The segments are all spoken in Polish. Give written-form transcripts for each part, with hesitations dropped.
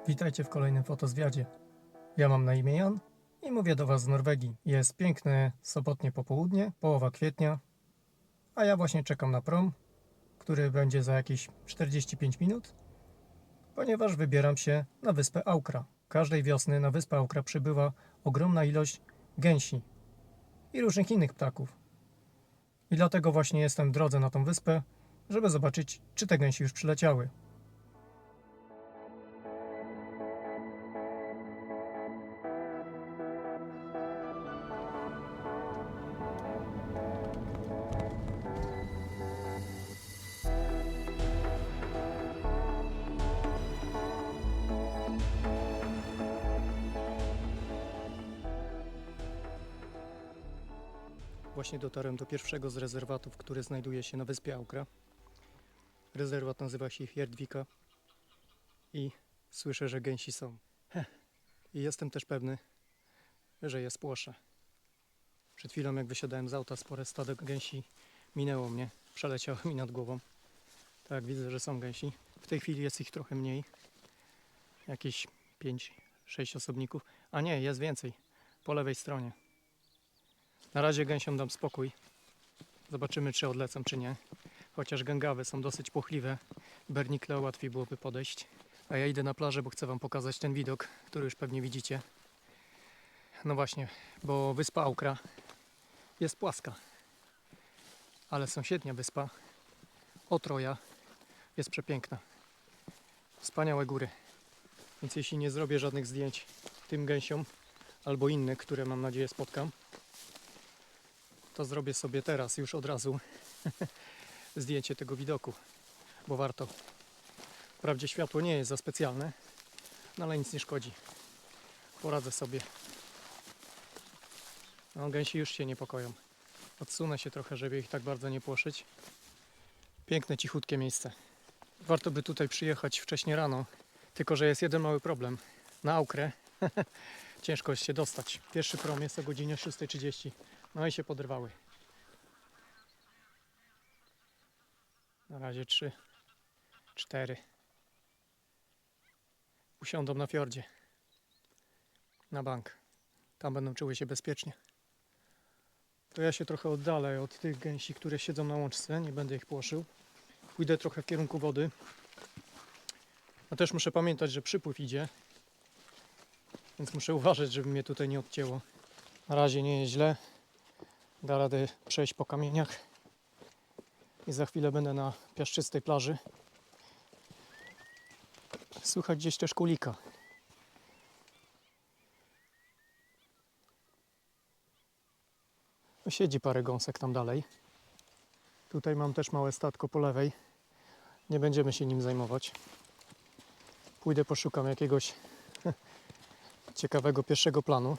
Witajcie w kolejnym fotozwiadzie. Ja mam na imię Jan i mówię do Was z Norwegii. Jest piękne sobotnie popołudnie, połowa kwietnia, a ja właśnie czekam na prom, który będzie za jakieś 45 minut, ponieważ wybieram się na wyspę Aukra. Każdej wiosny na wyspę Aukra przybywa ogromna ilość gęsi i różnych innych ptaków. I dlatego właśnie jestem w drodze na tą wyspę, żeby zobaczyć, czy te gęsi już przyleciały. Właśnie dotarłem do pierwszego z rezerwatów, który znajduje się na wyspie Aukra. Rezerwat nazywa się Hjerdvika i słyszę, że gęsi są. I jestem też pewny, że je spłoszę. Przed chwilą, jak wysiadałem z auta, spore stado gęsi minęło mnie, przeleciało mi nad głową. Tak, widzę, że są gęsi. W tej chwili jest ich trochę mniej. Jakieś 5-6 osobników. A nie, jest więcej. Po lewej stronie. Na razie gęsiom dam spokój. Zobaczymy, czy odlecą, czy nie. Chociaż gęgawy są dosyć płochliwe. Bernikle łatwiej byłoby podejść. A ja idę na plażę, bo chcę Wam pokazać ten widok, który już pewnie widzicie. No właśnie, bo wyspa Aukra jest płaska. Ale sąsiednia wyspa, Otroja, jest przepiękna. Wspaniałe góry. Więc jeśli nie zrobię żadnych zdjęć tym gęsiom, albo innych, które mam nadzieję spotkam, to zrobię sobie teraz, już od razu, zdjęcie tego widoku, bo warto. Wprawdzie światło nie jest za specjalne, no ale nic nie szkodzi. Poradzę sobie. No, gęsi już się niepokoją. Odsunę się trochę, żeby ich tak bardzo nie płoszyć. Piękne, cichutkie miejsce. Warto by tutaj przyjechać wcześnie rano, tylko że jest jeden mały problem. Na Aukrę ciężko jest się dostać. Pierwszy prom jest o godzinie 6:30. No i się poderwały. Na razie 3, 4. Usiądą na fiordzie. Na bank. Tam będą czuły się bezpiecznie. To ja się trochę oddalę od tych gęsi, które siedzą na łączce. Nie będę ich płoszył. Pójdę trochę w kierunku wody. A też muszę pamiętać, że przypływ idzie. Więc muszę uważać, żeby mnie tutaj nie odcięło. Na razie nie jest źle. Da radę przejść po kamieniach. I za chwilę będę na piaszczystej plaży. Słychać gdzieś też kulika. Siedzi parę gąsek tam dalej. Tutaj mam też małe statko po lewej. Nie będziemy się nim zajmować. Pójdę, poszukam jakiegoś ciekawego pierwszego planu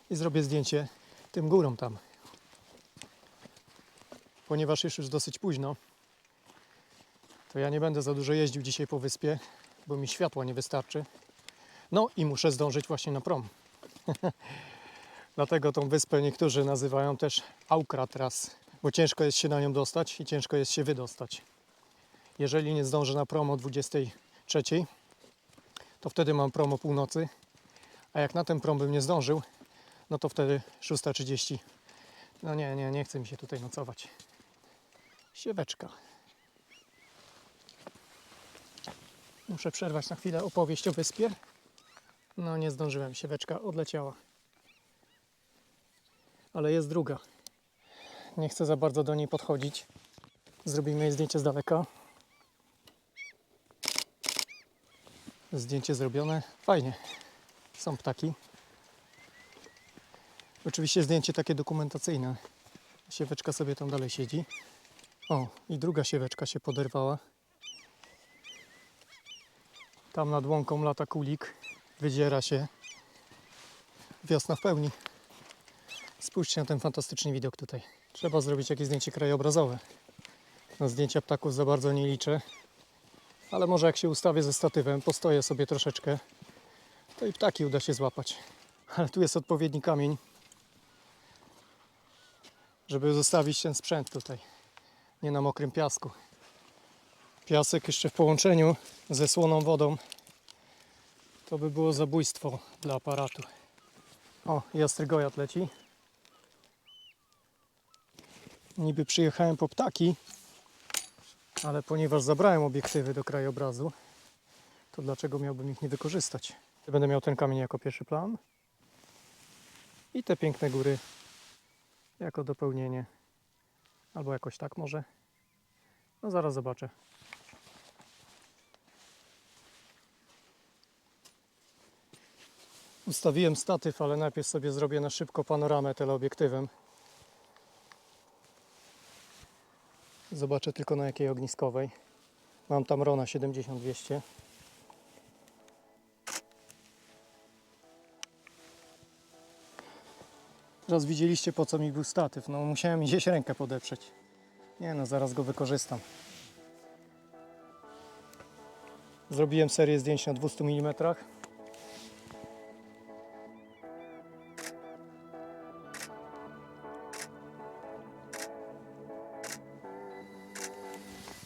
i zrobię zdjęcie tym górom tam. Ponieważ jest już dosyć późno, to ja nie będę za dużo jeździł dzisiaj po wyspie, bo mi światła nie wystarczy. No i muszę zdążyć właśnie na prom. Dlatego tą wyspę niektórzy nazywają też Aukra teraz, bo ciężko jest się na nią dostać i ciężko jest się wydostać. Jeżeli nie zdążę na prom o 23, to wtedy mam prom o północy, a jak na ten prom bym nie zdążył, no to wtedy 6:30. No nie chce mi się tutaj nocować. Sieweczka. Muszę przerwać na chwilę opowieść o wyspie. No nie zdążyłem, sieweczka odleciała. Ale jest druga. Nie chcę za bardzo do niej podchodzić. Zrobimy jej zdjęcie z daleka. Zdjęcie zrobione. Fajnie. Są ptaki. Oczywiście zdjęcie takie dokumentacyjne. Sieweczka sobie tam dalej siedzi. O, i druga sieweczka się poderwała. Tam nad łąką lata kulik. Wydziera się. Wiosna w pełni. Spójrzcie na ten fantastyczny widok tutaj. Trzeba zrobić jakieś zdjęcie krajobrazowe. Na zdjęcia ptaków za bardzo nie liczę. Ale może jak się ustawię ze statywem, postoję sobie troszeczkę, to i ptaki uda się złapać. Ale tu jest odpowiedni kamień, żeby zostawić ten sprzęt tutaj. Nie na mokrym piasku. Piasek jeszcze w połączeniu ze słoną wodą To by było zabójstwo dla aparatu. O, i ostry gojat leci. Niby przyjechałem po ptaki, ale ponieważ zabrałem obiektywy do krajobrazu, to dlaczego miałbym ich nie wykorzystać? Będę miał ten kamień jako pierwszy plan i te piękne góry jako dopełnienie. Albo jakoś tak może. No zaraz zobaczę. Ustawiłem statyw, ale najpierw sobie zrobię na szybko panoramę teleobiektywem. Zobaczę tylko na jakiej ogniskowej. Mam tam Rona 70-200. Teraz widzieliście, po co mi był statyw. No musiałem gdzieś rękę podeprzeć. Nie no, zaraz go wykorzystam. Zrobiłem serię zdjęć na 200 mm.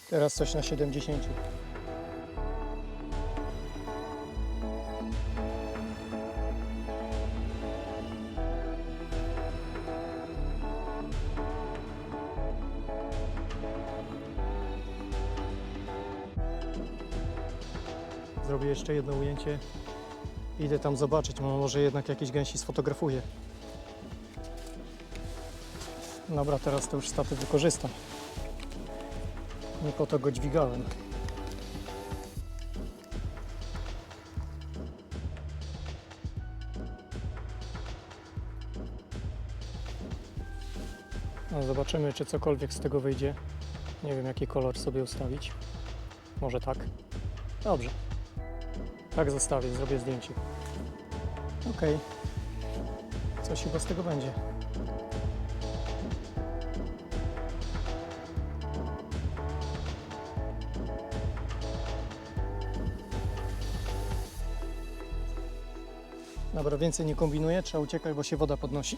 Teraz coś na 70. Zrobię jeszcze jedno ujęcie. Idę tam zobaczyć, może jednak jakieś gęsi sfotografuję. Dobra, teraz to już statyw wykorzystam. Nie po to go dźwigałem. No, zobaczymy, czy cokolwiek z tego wyjdzie. Nie wiem, jaki kolor sobie ustawić. Może tak. Dobrze. Tak zostawię, zrobię zdjęcie. Ok. Coś chyba z tego będzie. Dobra, więcej nie kombinuję, trzeba uciekać, bo się woda podnosi.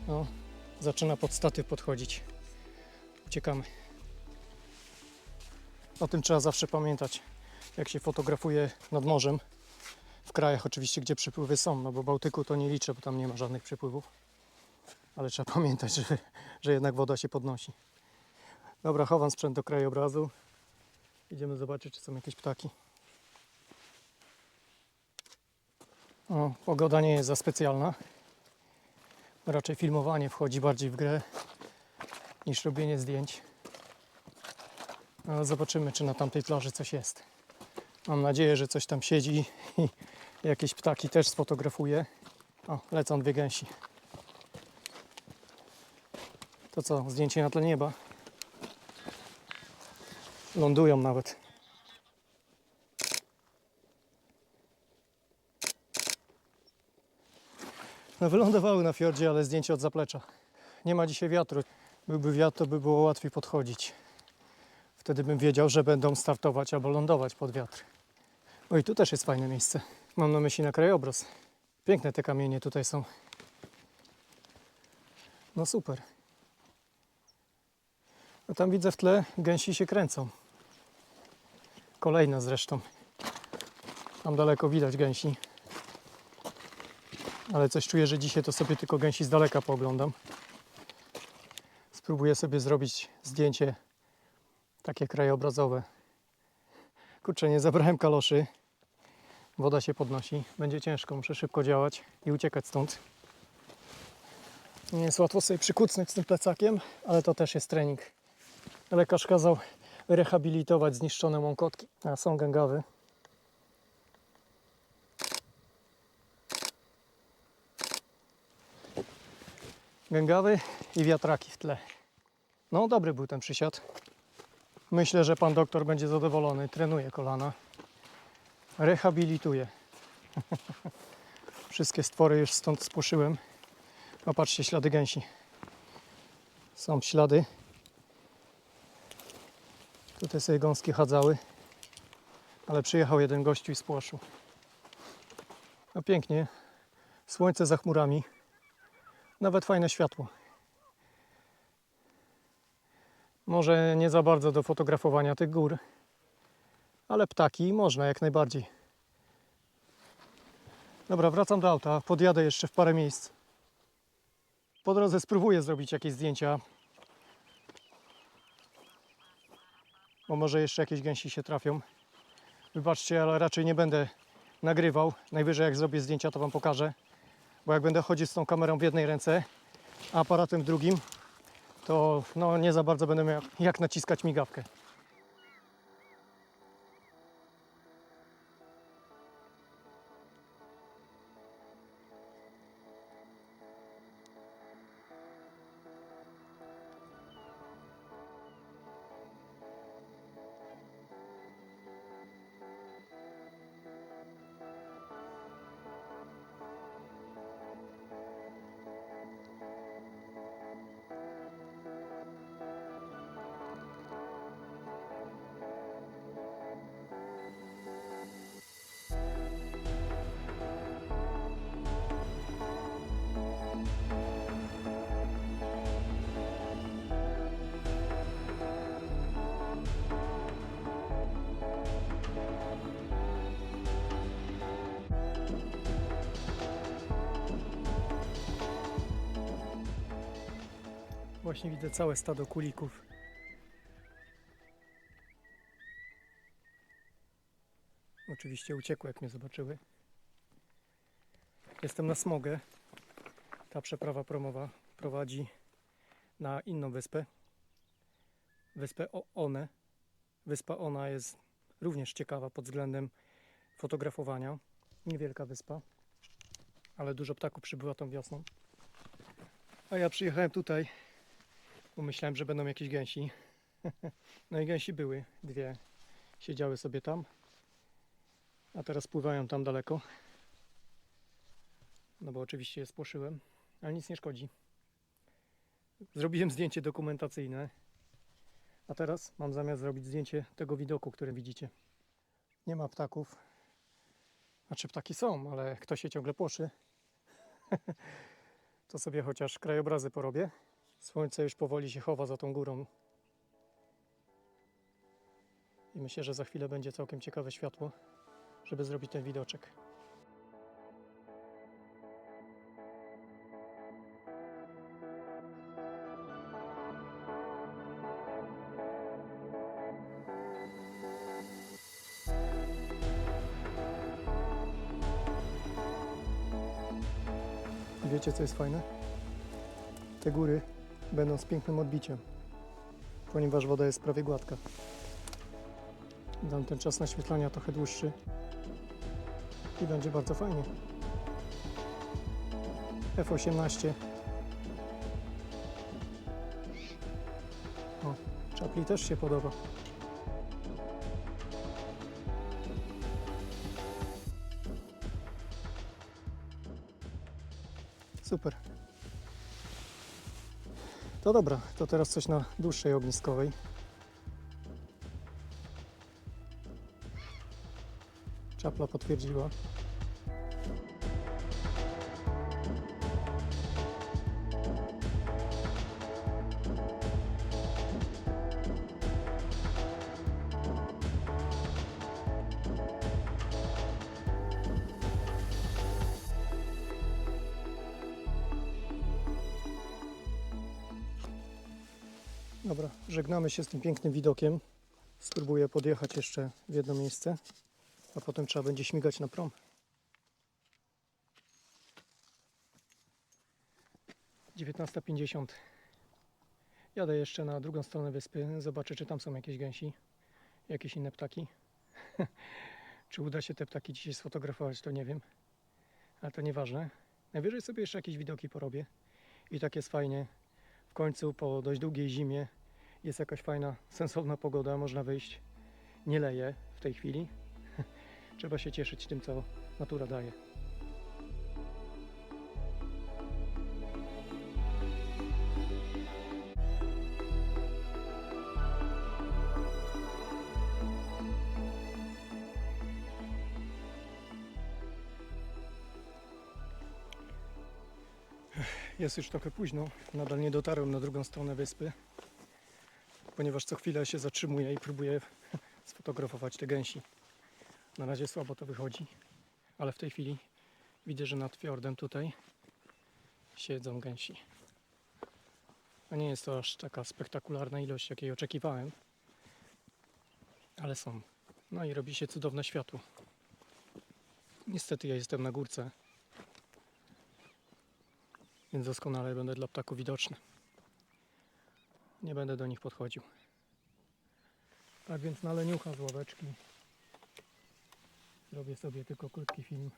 No, zaczyna pod statyw podchodzić. Uciekamy. O tym trzeba zawsze pamiętać, jak się fotografuje nad morzem. W krajach oczywiście, gdzie przypływy są, no bo Bałtyku to nie liczę, bo tam nie ma żadnych przypływów. Ale trzeba pamiętać, że jednak woda się podnosi. Dobra, chowam sprzęt do krajobrazu. Idziemy zobaczyć, czy są jakieś ptaki. O, pogoda nie jest za specjalna. Raczej filmowanie wchodzi bardziej w grę niż robienie zdjęć. Ale zobaczymy, czy na tamtej plaży coś jest. Mam nadzieję, że coś tam siedzi i jakieś ptaki też sfotografuję. O, lecą dwie gęsi. To co, zdjęcie na tle nieba. Lądują nawet. No, wylądowały na fiordzie, ale zdjęcie od zaplecza. Nie ma dzisiaj wiatru. Byłby wiatr, to by było łatwiej podchodzić. Wtedy bym wiedział, że będą startować albo lądować pod wiatr. O, i tu też jest fajne miejsce. Mam na myśli na krajobraz. Piękne te kamienie tutaj są. No super. A tam widzę w tle, gęsi się kręcą. Kolejna zresztą. Tam daleko widać gęsi. Ale coś czuję, że dzisiaj to sobie tylko gęsi z daleka pooglądam. Spróbuję sobie zrobić zdjęcie takie krajobrazowe. Kurczę, nie zabrałem kaloszy. Woda się podnosi. Będzie ciężko, muszę szybko działać i uciekać stąd. Nie jest łatwo sobie przykucnąć z tym plecakiem, ale to też jest trening. Lekarz kazał rehabilitować zniszczone łąkotki. A są gęgawy. Gęgawy i wiatraki w tle. No, dobry był ten przysiad. Myślę, że pan doktor będzie zadowolony. Trenuje kolana. Rehabilituje. Wszystkie stwory już stąd spłoszyłem. Popatrzcie, ślady gęsi. Są ślady. Tutaj sobie gąski chadzały. Ale przyjechał jeden gościu i spłoszył. No pięknie. Słońce za chmurami. Nawet fajne światło. Może nie za bardzo do fotografowania tych gór, ale ptaki można jak najbardziej. Dobra, wracam do auta, podjadę jeszcze w parę miejsc. Po drodze spróbuję zrobić jakieś zdjęcia. Bo może jeszcze jakieś gęsi się trafią. Wybaczcie, ale raczej nie będę nagrywał. Najwyżej jak zrobię zdjęcia, to Wam pokażę. Bo jak będę chodzić z tą kamerą w jednej ręce, a aparatem w drugim, to no, nie za bardzo będę miał jak naciskać migawkę. Właśnie widzę całe stado kulików. Oczywiście uciekły, jak mnie zobaczyły. Jestem na Smogę. Ta przeprawa promowa prowadzi na inną wyspę. Wyspę One. Wyspa Ona jest również ciekawa pod względem fotografowania. Niewielka wyspa, ale dużo ptaków przybywa tą wiosną. A ja przyjechałem tutaj, bo myślałem, że będą jakieś gęsi. No i gęsi były, dwie. Siedziały sobie tam, a teraz pływają tam daleko. No bo oczywiście je spłoszyłem, ale nic nie szkodzi. Zrobiłem zdjęcie dokumentacyjne, a teraz mam zamiar zrobić zdjęcie tego widoku, który widzicie. Nie ma ptaków. Znaczy ptaki są, ale kto się ciągle płoszy, to sobie chociaż krajobrazy porobię. Słońce już powoli się chowa za tą górą. I myślę, że za chwilę będzie całkiem ciekawe światło, żeby zrobić ten widoczek. I wiecie, co jest fajne? Te góry będą z pięknym odbiciem, ponieważ woda jest prawie gładka. Dam ten czas naświetlania trochę dłuższy i będzie bardzo fajnie. F18. O, czapli też się podoba. Super. To dobra, to teraz coś na dłuższej ogniskowej. Czapla potwierdziła. Dobra, żegnamy się z tym pięknym widokiem. Spróbuję podjechać jeszcze w jedno miejsce, a potem trzeba będzie śmigać na prom. Dziewiętnasta 50. Jadę jeszcze na drugą stronę wyspy, zobaczę, czy tam są jakieś gęsi, jakieś inne ptaki. Czy uda się te ptaki dzisiaj sfotografować, to nie wiem, ale to nieważne. Najwyżej sobie jeszcze jakieś widoki porobię i tak jest fajnie. W końcu po dość długiej zimie jest jakaś fajna, sensowna pogoda, można wyjść. Nie leje w tej chwili. Trzeba się cieszyć tym, co natura daje. Jest już trochę późno, nadal nie dotarłem na drugą stronę wyspy, ponieważ co chwilę się zatrzymuję i próbuję sfotografować te gęsi. Na razie słabo to wychodzi, ale w tej chwili Widzę, że nad fiordem tutaj siedzą gęsi. No nie jest to aż taka spektakularna ilość, jakiej oczekiwałem, ale są. No i robi się cudowne światło. Niestety ja jestem na górce, więc doskonale będę dla ptaków widoczny. Nie będę do nich podchodził. Tak więc na leniucha z ławeczki zrobię sobie tylko krótki film.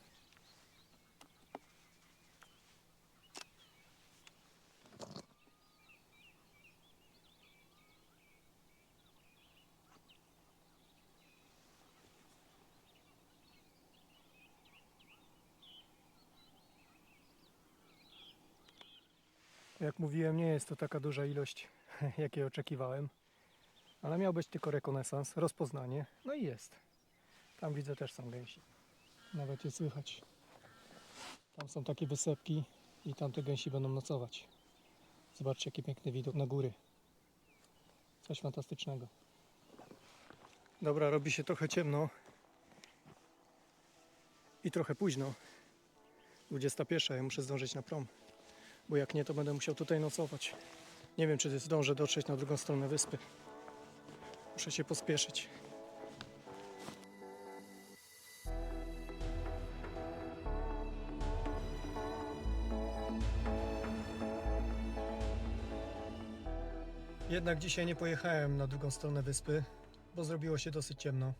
Jak mówiłem, nie jest to taka duża ilość, jakiej oczekiwałem, ale miał być tylko rekonesans, rozpoznanie, no i jest. Tam widzę, też są gęsi. Nawet je słychać. Tam są takie wysepki i tam te gęsi będą nocować. Zobaczcie, jaki piękny widok na góry. Coś fantastycznego. Dobra, robi się trochę ciemno i trochę późno. 21, ja muszę zdążyć na prom, bo jak nie, to będę musiał tutaj nocować. Nie wiem, czy zdążę dotrzeć na drugą stronę wyspy. Muszę się pospieszyć. Jednak dzisiaj nie pojechałem na drugą stronę wyspy, bo zrobiło się dosyć ciemno.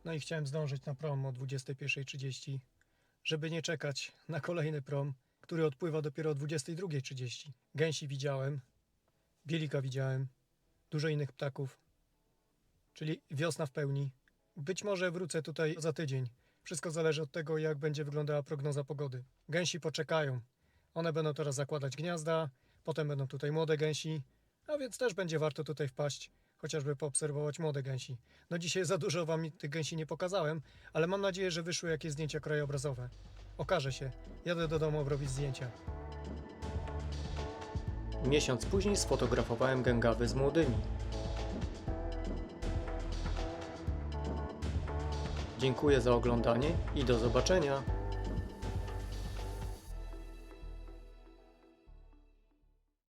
No i chciałem zdążyć na prom o 21:30, żeby nie czekać na kolejny prom, który odpływa dopiero o 22:30. Gęsi widziałem, bielika widziałem, dużo innych ptaków, czyli wiosna w pełni. Być może wrócę tutaj za tydzień. Wszystko zależy od tego, jak będzie wyglądała prognoza pogody. Gęsi poczekają. One będą teraz zakładać gniazda, potem będą tutaj młode gęsi, a więc też będzie warto tutaj wpaść, chociażby poobserwować młode gęsi. No dzisiaj za dużo wam tych gęsi nie pokazałem, ale mam nadzieję, że wyszły jakieś zdjęcia krajobrazowe. Okaże się. Jadę do domu obrobić zdjęcia. Miesiąc później sfotografowałem gęgawy z młodymi. Dziękuję za oglądanie i do zobaczenia.